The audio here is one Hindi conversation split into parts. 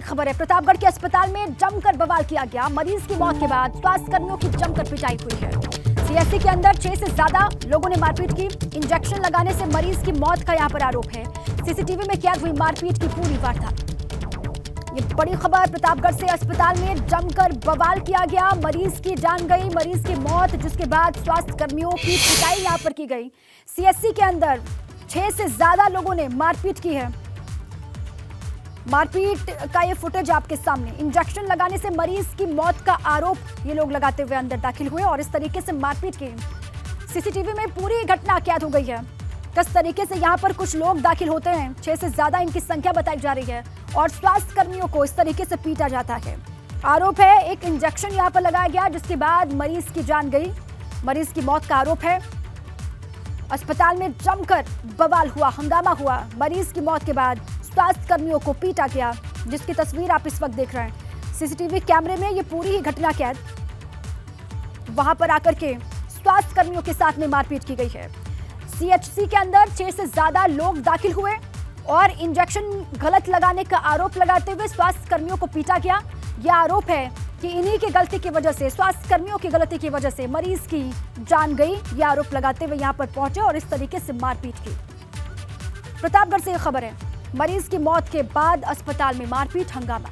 खबर है, प्रतापगढ़ के अस्पताल में जमकर बवाल किया गया। मरीज की मौत के बाद स्वास्थ्य कर्मियों की जमकर पिटाई हुई है। सीएचसी के अंदर 6 से ज्यादा लोगों ने मारपीट की। इंजेक्शन लगाने से मरीज की मौत का यहां पर आरोप है। सीसीटीवी में कैद हुई मारपीट की पूरी वारदात। ये बड़ी खबर, प्रतापगढ़ से अस्पताल में जमकर बवाल किया गया। मरीज की जान गई, मरीज की मौत, जिसके बाद स्वास्थ्य कर्मियों की पिटाई यहां पर की गई। सीएचसी के अंदर 6 से ज्यादा लोगों ने मारपीट की है। मारपीट का ये फुटेज आपके सामने। इंजेक्शन लगाने से मरीज की मौत का आरोप ये लोग लगाते हुए अंदर दाखिल हुए और इस तरीके से मारपीट की। सीसीटीवी में पूरी घटना कैद हो गई है। किस तरीके से यहाँ पर कुछ लोग दाखिल होते हैं, 6 से ज्यादा इनकी संख्या बताई जा रही है और स्वास्थ्य कर्मियों को इस तरीके से पीटा जाता है। आरोप है एक इंजेक्शन यहाँ पर लगाया गया, जिसके बाद मरीज की जान गई, मरीज की मौत का आरोप है। अस्पताल में जमकर बवाल हुआ, हंगामा हुआ। मरीज की मौत के बाद स्वास्थ्य कर्मियों को पीटा गया, जिसकी तस्वीर आप इस वक्त देख रहे हैं। सीसीटीवी कैमरे में ये पूरी ही घटना कैद। वहां पर आकर के स्वास्थ्य कर्मियों के साथ में मारपीट की गई है। सीएचसी के अंदर 6 से ज्यादा लोग दाखिल हुए और इंजेक्शन गलत लगाने का आरोप लगाते हुए स्वास्थ्य कर्मियों को पीटा गया। यह आरोप है कि इन्हीं की गलती की वजह से, स्वास्थ्य कर्मियों की गलती की वजह से मरीज की जान गई। यह आरोप लगाते हुए यहां पर पहुंचे और इस तरीके से मारपीट की। प्रतापगढ़ से यह खबर है, मरीज की मौत के बाद अस्पताल में मारपीट, हंगामा।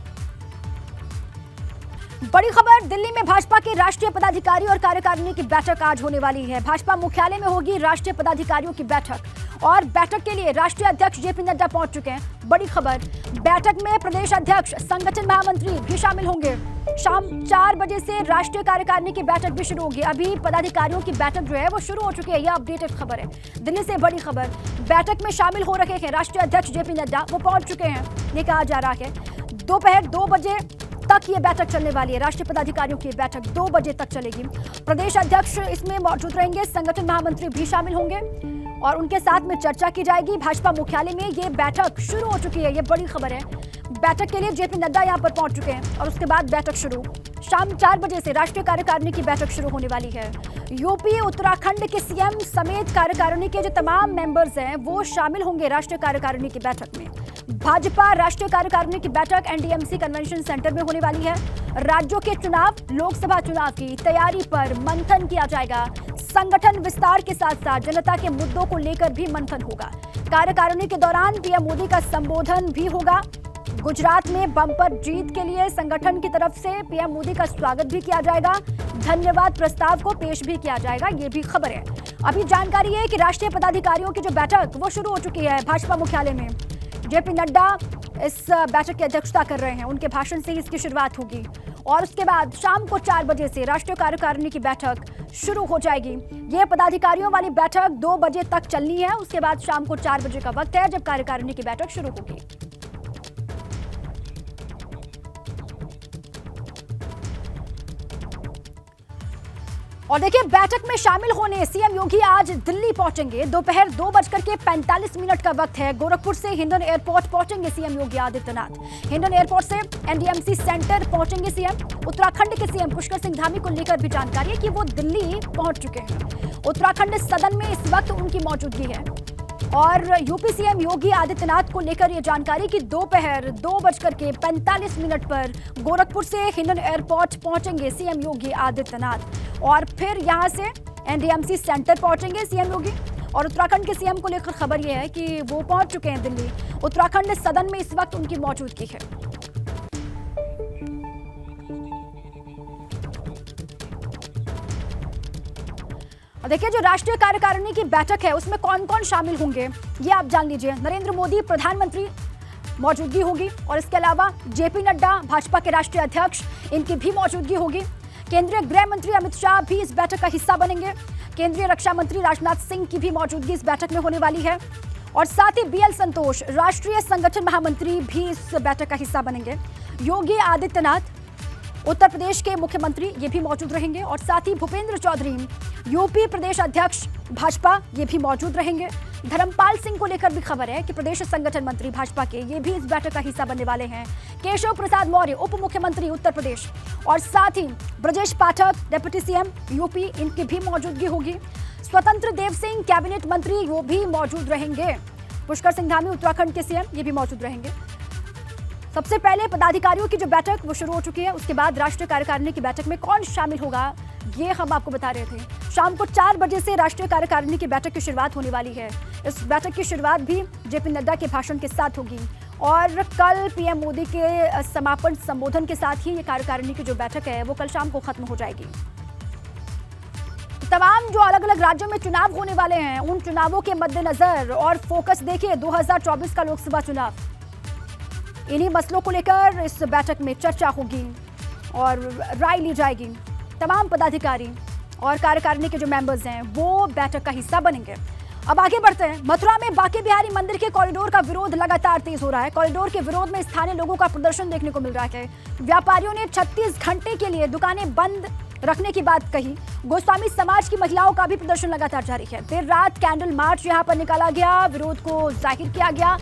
बड़ी खबर, दिल्ली में भाजपा के राष्ट्रीय पदाधिकारी और कार्यकारिणी की बैठक आज होने वाली है। भाजपा मुख्यालय में होगी राष्ट्रीय पदाधिकारियों की बैठक और बैठक के लिए राष्ट्रीय अध्यक्ष जेपी नड्डा पहुंच चुके हैं। बड़ी खबर, बैठक में प्रदेश अध्यक्ष, संगठन महामंत्री भी शामिल होंगे। शाम 4 बजे से राष्ट्रीय कार्यकारिणी की बैठक भी शुरू होगी। अभी पदाधिकारियों की बैठक जो है वो शुरू हो चुकी है। यह अपडेटेड खबर है दिल्ली से। बड़ी खबर, बैठक में शामिल हो रहे हैं राष्ट्रीय अध्यक्ष जेपी नड्डा, वो पहुंच चुके हैं। ये कहा जा रहा है दोपहर 2 बजे तक ये बैठक चलने वाली है। राष्ट्रीय पदाधिकारियों की बैठक 2 बजे तक चलेगी। प्रदेश अध्यक्ष इसमें मौजूद रहेंगे, संगठन महामंत्री भी शामिल होंगे और उनके साथ में चर्चा की जाएगी। भाजपा मुख्यालय में ये बैठक शुरू हो चुकी है। ये बड़ी खबर है। बैठक के लिए जेपी नड्डा यहां पर पहुंच चुके हैं और उसके बाद बैठक शुरू। शाम 4 बजे से राष्ट्रीय कार्यकारिणी की बैठक शुरू होने वाली है। यूपी, उत्तराखंड के सीएम समेत कार्यकारिणी के जो तमाम मेंबर्स हैं वो शामिल होंगे राष्ट्रीय कार्यकारिणी की बैठक में। भाजपा राष्ट्रीय कार्यकारिणी की बैठक एनडीएमसी कन्वेंशन सेंटर में होने वाली है। राज्यों के चुनाव, लोकसभा चुनाव की तैयारी पर मंथन किया जाएगा। संगठन विस्तार के साथ साथ जनता के मुद्दों को लेकर भी मंथन होगा। कार्यकारिणी के दौरान पीएम मोदी का संबोधन भी होगा। गुजरात में बम्पर जीत के लिए संगठन की तरफ से पीएम मोदी का स्वागत भी किया जाएगा। धन्यवाद प्रस्ताव को पेश भी किया जाएगा। ये भी खबर है। अभी जानकारी है कि राष्ट्रीय पदाधिकारियों की जो बैठक वो शुरू हो चुकी है भाजपा मुख्यालय में। जेपी नड्डा इस बैठक की अध्यक्षता कर रहे हैं। उनके भाषण से ही इसकी शुरुआत होगी और उसके बाद शाम को 4 बजे से राष्ट्रीय कार्यकारिणी की बैठक शुरू हो जाएगी। यह पदाधिकारियों वाली बैठक 2 बजे तक चलनी है। उसके बाद शाम को 4 बजे का वक्त है जब कार्यकारिणी की बैठक शुरू होगी। और देखिए, बैठक में शामिल होने सीएम योगी आज दिल्ली पहुंचेंगे। दोपहर 2:45 का वक्त है। गोरखपुर से हिंडन एयरपोर्ट पहुंचेंगे सीएम योगी आदित्यनाथ। हिंडन एयरपोर्ट से एनडीएमसी सेंटर पहुंचेंगे सीएम। उत्तराखंड के सीएम पुष्कर सिंह धामी को लेकर भी जानकारी है कि वो दिल्ली पहुंच चुके हैं। उत्तराखंड सदन में इस वक्त उनकी मौजूदगी है और यूपी सीएम योगी आदित्यनाथ को लेकर यह जानकारी कि दोपहर 2:45 पर गोरखपुर से हिंडन एयरपोर्ट पहुंचेंगे सीएम योगी आदित्यनाथ और फिर यहां से एनडीएमसी सेंटर पहुंचेंगे सीएम योगी। और उत्तराखंड के सीएम को लेकर खबर यह है कि वो पहुंच चुके हैं दिल्ली। उत्तराखंड सदन में इस वक्त उनकी मौजूदगी है। देखिए, जो राष्ट्रीय कार्यकारिणी की बैठक है उसमें कौन कौन शामिल होंगे ये आप जान लीजिए। नरेंद्र मोदी प्रधानमंत्री मौजूदगी होगी और इसके अलावा जेपी नड्डा भाजपा के राष्ट्रीय अध्यक्ष, इनकी भी मौजूदगी होगी। केंद्रीय गृह मंत्री अमित शाह भी इस बैठक का हिस्सा बनेंगे। केंद्रीय रक्षा मंत्री राजनाथ सिंह की भी मौजूदगी इस बैठक में होने वाली है और साथ ही बीएल संतोष, राष्ट्रीय संगठन महामंत्री, भी इस बैठक का हिस्सा बनेंगे। योगी आदित्यनाथ, उत्तर प्रदेश के मुख्यमंत्री, ये भी मौजूद रहेंगे और साथ ही भूपेंद्र चौधरी, यूपी प्रदेश अध्यक्ष भाजपा, ये भी मौजूद रहेंगे। धर्मपाल सिंह को लेकर भी खबर है कि प्रदेश संगठन मंत्री भाजपा के, ये भी इस बैठक का हिस्सा बनने वाले हैं। केशव प्रसाद मौर्य, उप मुख्यमंत्री उत्तर प्रदेश, और साथ ही Brajesh Pathak, deputy CM UP, इनकी भी मौजूदगी होगी। स्वतंत्र देव सिंह, कैबिनेट मंत्री, वो भी मौजूद रहेंगे। पुष्कर सिंह धामी, उत्तराखंड के सीएम, ये भी मौजूद रहेंगे। सबसे पहले पदाधिकारियों की जो बैठक वो शुरू हो चुकी है, उसके बाद राष्ट्रीय कार्यकारिणी की बैठक में कौन शामिल होगा ये हम आपको बता रहे थे। शाम को 4 बजे से राष्ट्रीय कार्यकारिणी की बैठक की शुरुआत होने वाली है। इस बैठक की शुरुआत भी जेपी नड्डा के भाषण के साथ होगी और कल पीएम मोदी के समापन संबोधन के साथ ही ये कार्यकारिणी की जो बैठक है वो कल शाम को खत्म हो जाएगी। तमाम जो अलग अलग राज्यों में चुनाव होने वाले हैं उन चुनावों के मद्देनजर और फोकस देखिए 2024 का लोकसभा चुनाव, इन्हीं मसलों को लेकर इस बैठक में चर्चा होगी और राय ली जाएगी। तमाम पदाधिकारी और कार्यकारिणी के जो मेंबर्स हैं वो बैठक का हिस्सा बनेंगे। अब आगे बढ़ते हैं। मथुरा में बांके बिहारी मंदिर के कॉरिडोर का विरोध लगातार तेज हो रहा है। कॉरिडोर के विरोध में स्थानीय लोगों का प्रदर्शन देखने को मिल रहा है। व्यापारियों ने 36 घंटे के लिए दुकानें बंद रखने की बात कही। गोस्वामी समाज की महिलाओं का भी प्रदर्शन लगातार जारी है। देर रात कैंडल मार्च यहां पर निकाला गया, विरोध को जाहिर किया गया।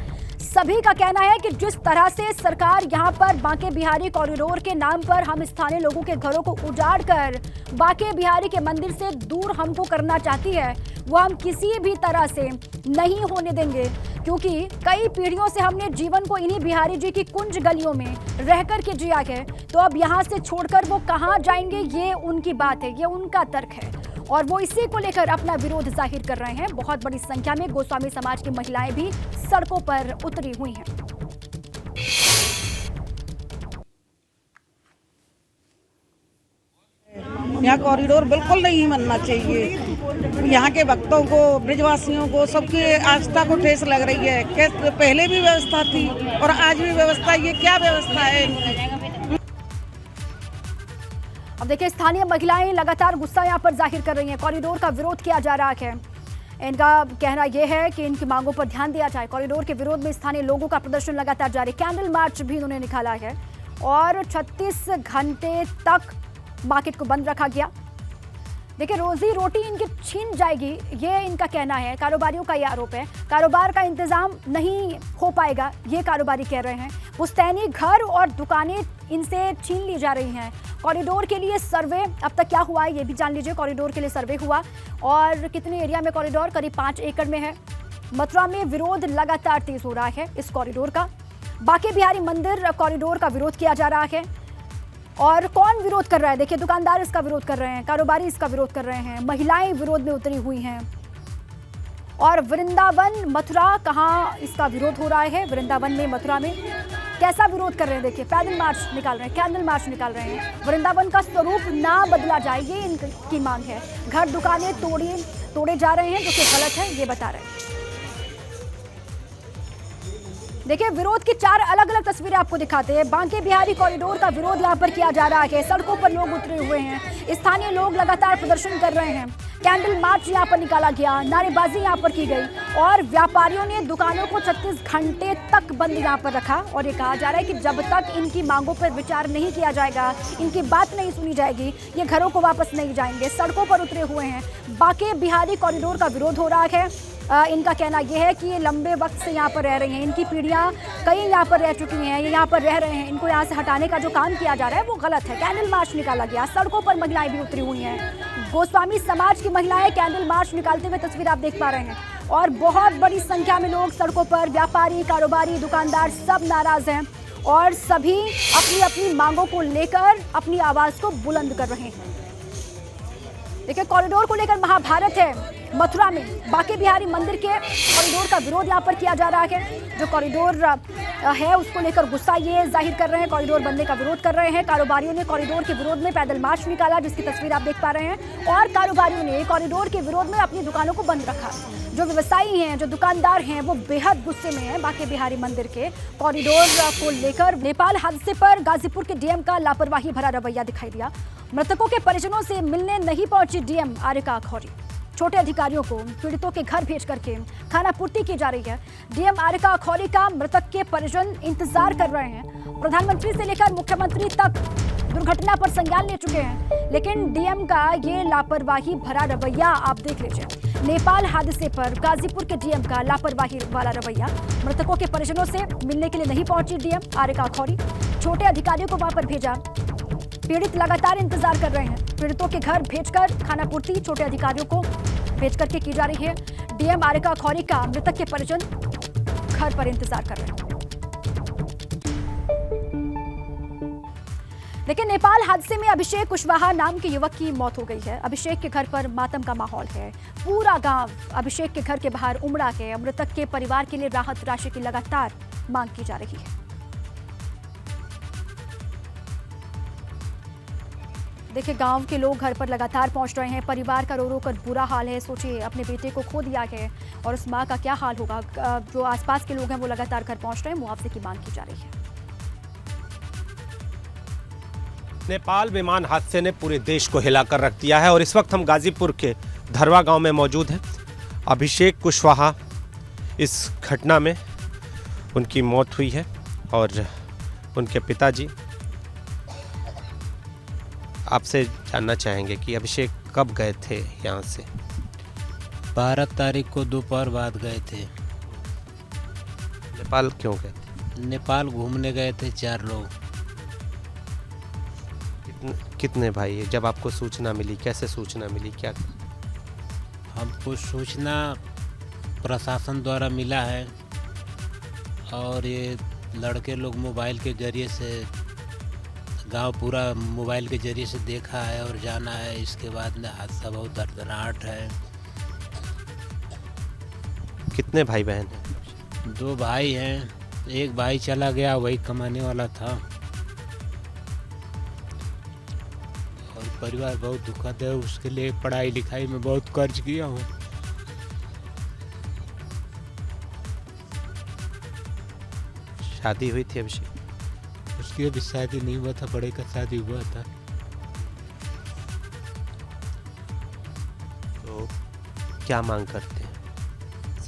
सभी का कहना है कि जिस तरह से सरकार यहां पर बांके बिहारी कॉरिडोर के नाम पर हम स्थानीय लोगों के घरों को उजाड़ कर बांके बिहारी के मंदिर से दूर हमको करना चाहती है, वो हम किसी भी तरह से नहीं होने देंगे, क्योंकि कई पीढ़ियों से हमने जीवन को इन्हीं बिहारी जी की कुंज गलियों में रहकर के जिया है। तो अब यहाँ से छोड़कर वो कहाँ जाएंगे ये उनकी बात है, ये उनका तर्क है और वो इसी को लेकर अपना विरोध जाहिर कर रहे हैं। बहुत बड़ी संख्या में गोस्वामी समाज की महिलाएं भी सड़कों पर उतरी हुई हैं। यहाँ कॉरिडोर बिल्कुल नहीं बनना चाहिए। यहाँ के भक्तों को, ब्रिजवासियों को, सबकी आस्था को ठेस लग रही है। पहले भी व्यवस्था थी और आज भी व्यवस्था, ये क्या व्यवस्था है इनकी? अब देखिए, स्थानीय महिलाएं लगातार गुस्सा यहाँ पर जाहिर कर रही हैं। कॉरिडोर का विरोध किया जा रहा है। इनका कहना यह है कि इनकी मांगों पर ध्यान दिया जाए। कॉरिडोर के विरोध में स्थानीय लोगों का प्रदर्शन लगातार जारी। कैंडल मार्च भी उन्होंने निकाला है और 36 घंटे तक मार्केट को बंद रखा गया। देखिए, रोजी रोटी इनकी छीन जाएगी, ये इनका कहना है। कारोबारियों का ये आरोप है। कारोबार का इंतजाम नहीं हो पाएगा, ये कारोबारी कह रहे हैं। पुश्तैनी घर और दुकानें इनसे छीन ली जा रही हैं। कॉरिडोर के लिए सर्वे अब तक क्या हुआ है ये भी जान लीजिए। कॉरिडोर के लिए सर्वे हुआ और कितने एरिया में कॉरिडोर, करीब 5 एकड़ में है। मथुरा में विरोध लगातार तेज हो रहा है इस कॉरिडोर का। बांके बिहारी मंदिर कॉरिडोर का विरोध किया जा रहा है। और कौन विरोध कर रहा है? देखिए, दुकानदार इसका विरोध कर रहे हैं, कारोबारी इसका विरोध कर रहे हैं, महिलाएं विरोध में उतरी हुई हैं। और वृंदावन मथुरा कहाँ इसका विरोध हो रहा है? वृंदावन में, मथुरा में कैसा विरोध कर रहे हैं? देखिए, पैदल मार्च निकाल रहे हैं, कैंडल मार्च निकाल रहे हैं। वृंदावन का स्वरूप ना बदला जाए, ये इनकी मांग है। घर दुकानें तोड़े जा रहे हैं, जो कि गलत है, ये बता रहे हैं। देखिए, विरोध की 4 अलग अलग तस्वीरें आपको दिखाते हैं। बांके बिहारी कॉरिडोर का विरोध यहाँ पर किया जा रहा है। सड़कों पर लोग उतरे हुए हैं, स्थानीय लोग लगातार प्रदर्शन कर रहे हैं। कैंडल मार्च यहाँ पर निकाला गया, नारेबाजी यहाँ पर की गई और व्यापारियों ने दुकानों को 36 घंटे तक बंद यहाँ पर रखा। और ये कहा जा रहा है कि जब तक इनकी मांगों पर विचार नहीं किया जाएगा, इनकी बात नहीं सुनी जाएगी, ये घरों को वापस नहीं जाएंगे। सड़कों पर उतरे हुए हैं। बांके बिहारी कॉरिडोर का विरोध हो रहा है। इनका कहना यह है कि ये लंबे वक्त से यहाँ पर रह रही हैं, इनकी पीढ़ियाँ कई यहाँ पर रह चुकी हैं, ये यहाँ पर रह रहे हैं। इनको यहाँ से हटाने का जो काम किया जा रहा है वो गलत है। कैंडल मार्च निकाला गया, सड़कों पर महिलाएं भी उतरी हुई हैं। गोस्वामी समाज की महिलाएं कैंडल मार्च निकालते हुए तस्वीर आप देख पा रहे हैं और बहुत बड़ी संख्या में लोग सड़कों पर, व्यापारी, कारोबारी, दुकानदार सब नाराज हैं और सभी अपनी अपनी मांगों को लेकर अपनी आवाज को बुलंद कर रहे हैं। देखिए, कॉरिडोर को लेकर महाभारत है मथुरा में। बांके बिहारी मंदिर के कॉरिडोर का विरोध यहाँ पर किया जा रहा है। जो कॉरिडोर है उसको लेकर गुस्सा ये जाहिर कर रहे हैं, कॉरिडोर बनने का विरोध कर रहे हैं। कारोबारियों ने कॉरिडोर के विरोध में पैदल मार्च निकाला, जिसकी तस्वीर आप देख पा रहे हैं। और कारोबारियों ने कॉरिडोर के विरोध में अपनी दुकानों को बंद रखा। जो व्यवसायी हैं, जो दुकानदार हैं, वो बेहद गुस्से में हैं बांके बिहारी मंदिर के कॉरिडोर को लेकर। नेपाल हादसे पर गाजीपुर के डीएम का लापरवाही भरा रवैया दिखाई दिया। मृतकों के परिजनों से मिलने नहीं पहुंची डीएम आरिका अखौरी। छोटे अधिकारियों को पीड़ितों के घर भेज करके खाना पूर्ति की जा रही है। डीएम आरिका अखौरी का मृतक के परिजन इंतजार कर रहे हैं। प्रधानमंत्री से लेकर मुख्यमंत्री तक दुर्घटना पर संज्ञान ले चुके हैं, लेकिन डीएम का ये लापरवाही भरा रवैया आप देख लीजिए। नेपाल हादसे पर गाजीपुर के डीएम का लापरवाही वाला रवैया। मृतकों के परिजनों से मिलने के लिए नहीं पहुंची डीएम आरिका अखौरी। छोटे अधिकारियों को वहां पर भेजा। पीड़ित लगातार इंतजार कर रहे हैं। पीड़ितों के घर भेजकर खाना पूर्ति छोटे अधिकारियों को भेज करके की जा रही है। डीएम आरिका अखौरी का मृतक के परिजन घर पर इंतजार कर रहे हैं। लेकिन नेपाल हादसे में अभिषेक कुशवाहा नाम के युवक की मौत हो गई है। अभिषेक के घर पर मातम का माहौल है। पूरा गांव अभिषेक के घर के बाहर उमड़ा है। मृतक के परिवार के लिए राहत राशि की लगातार मांग की जा रही है। देखिए, गांव के लोग घर पर लगातार पहुंच रहे हैं। परिवार का रो रो कर बुरा हाल है। सोचिए, अपने बेटे को खो दिया है और उस मां का क्या हाल होगा। जो आसपास के लोग हैं वो लगातार घर पहुंच रहे हैं। मुआवजे की मांग की जा रही है। नेपाल विमान हादसे ने पूरे देश को हिलाकर रख दिया है और इस वक्त हम गाजीपुर के धरवा गांव में मौजूद हैं। अभिषेक कुशवाहा इस घटना में उनकी मौत हुई है और उनके पिताजी आपसे जानना चाहेंगे कि अभिषेक कब गए थे यहाँ से। 12 तारीख को दोपहर बाद गए थे। नेपाल क्यों गए थे? नेपाल घूमने गए थे 4 लोग। कितने भाई है? जब आपको सूचना मिली, कैसे सूचना मिली, क्या? हमको सूचना प्रशासन द्वारा मिला है और ये लड़के लोग मोबाइल के जरिए से, गांव पूरा मोबाइल के जरिए से देखा है और जाना है। इसके बाद में हादसा बहुत दर्दनाक है। कितने भाई बहन हैं? 2 भाई हैं। एक भाई चला गया, वही कमाने वाला था और परिवार बहुत दुखद है। उसके लिए पढ़ाई लिखाई में बहुत कर्ज किया हूँ। शादी हुई थी अभिषेक? उसकी अभी शादी नहीं हुआ था, बड़े का शादी हुआ था। तो क्या मांग करते हैं?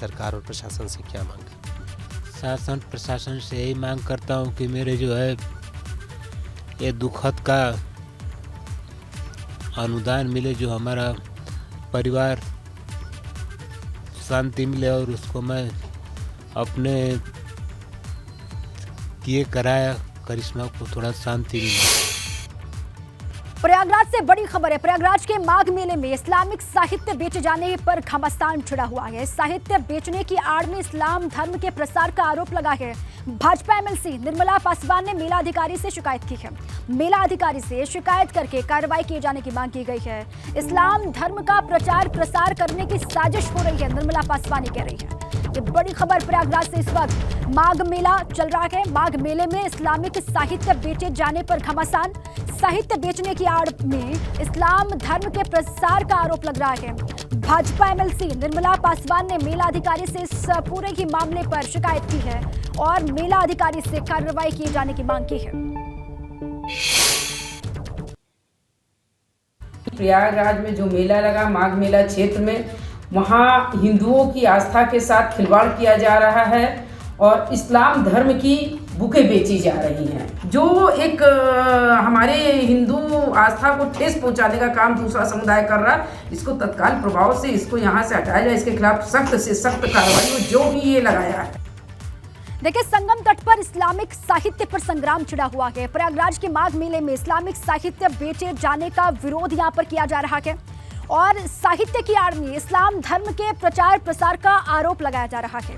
सरकार और प्रशासन से क्या मांग करते हैं? शासन प्रशासन से यही मांग करता हूँ कि मेरे जो है ये दुखद का अनुदान मिले, जो हमारा परिवार शांति मिले और उसको मैं अपने किए कराया करिश्मा को थोड़ा शांति मिले। प्रयागराज से बड़ी खबर है। प्रयागराज के माघ मेले में इस्लामिक साहित्य बेचे जाने पर घमासान छिड़ा हुआ है। साहित्य बेचने की आड़ में इस्लाम धर्म के प्रसार का आरोप लगा है। भाजपा एमएलसी निर्मला पासवान ने मेला अधिकारी से शिकायत की है। मेला अधिकारी से शिकायत करके कार्रवाई किए जाने की मांग की गई है। इस्लाम धर्म का प्रचार प्रसार करने की साजिश हो रही है, निर्मला पासवान कह रही है। ये बड़ी खबर प्रयागराज से। इस वक्त माघ मेला चल रहा है। माघ मेले में इस्लामिक साहित्य बेचे जाने पर घमासान। साहित्य बेचने की आड़ में इस्लाम धर्म के प्रसार का आरोप लग रहा है। भाजपा एमएलसी निर्मला पासवान ने मेला अधिकारी से इस पूरे ही मामले पर शिकायत की है और मेला अधिकारी से कार्रवाई किए जाने की मांग की है। प्रयागराज में जो मेला लगा, माघ मेला क्षेत्र में, वहाँ हिंदुओं की आस्था के साथ खिलवाड़ किया जा रहा है और इस्लाम धर्म की बुकें बेची जा रही हैं। जो एक हमारे हिंदू आस्था को ठेस पहुंचाने का काम दूसरा समुदाय कर रहा है, इसको तत्काल प्रभाव से इसको यहाँ से हटाया जाए। इसके खिलाफ सख्त से सख्त कार्रवाई हो, जो भी ये लगाया है। देखिए, संगम तट पर इस्लामिक साहित्य पर संग्राम छिड़ा हुआ है। प्रयागराज के माघ मेले में इस्लामिक साहित्य बेचे जाने का विरोध यहाँ पर किया जा रहा है और साहित्य की आड़ में इस्लाम धर्म के प्रचार प्रसार का आरोप लगाया जा रहा है।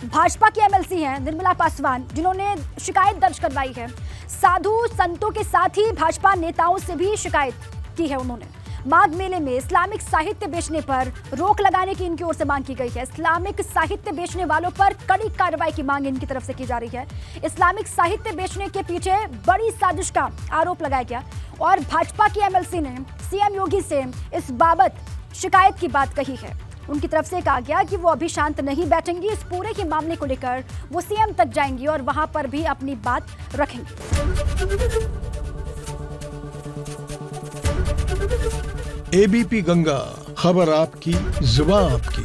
भाजपा की एमएलसी हैं निर्मला पासवान, जिन्होंने शिकायत दर्ज करवाई है। साधु संतों के साथ ही भाजपा नेताओं से भी शिकायत की है उन्होंने। माघ मेले में इस्लामिक साहित्य बेचने पर रोक लगाने की इनकी ओर से मांग की गई है। इस्लामिक साहित्य बेचने वालों पर कड़ी कार्रवाई की मांग इनकी तरफ से की जा रही है। इस्लामिक साहित्य बेचने के पीछे बड़ी साजिश का आरोप लगाया गया और भाजपा की एमएलसी ने सीएम योगी से इस बाबत शिकायत की बात कही है। उनकी तरफ से कहा गया कि वो अभी शांत नहीं बैठेंगी। इस पूरे के मामले को लेकर वो सीएम तक जाएंगी और वहां पर भी अपनी बात रखेंगी। एबीपी गंगा, खबर आपकी, जुबान आपकी।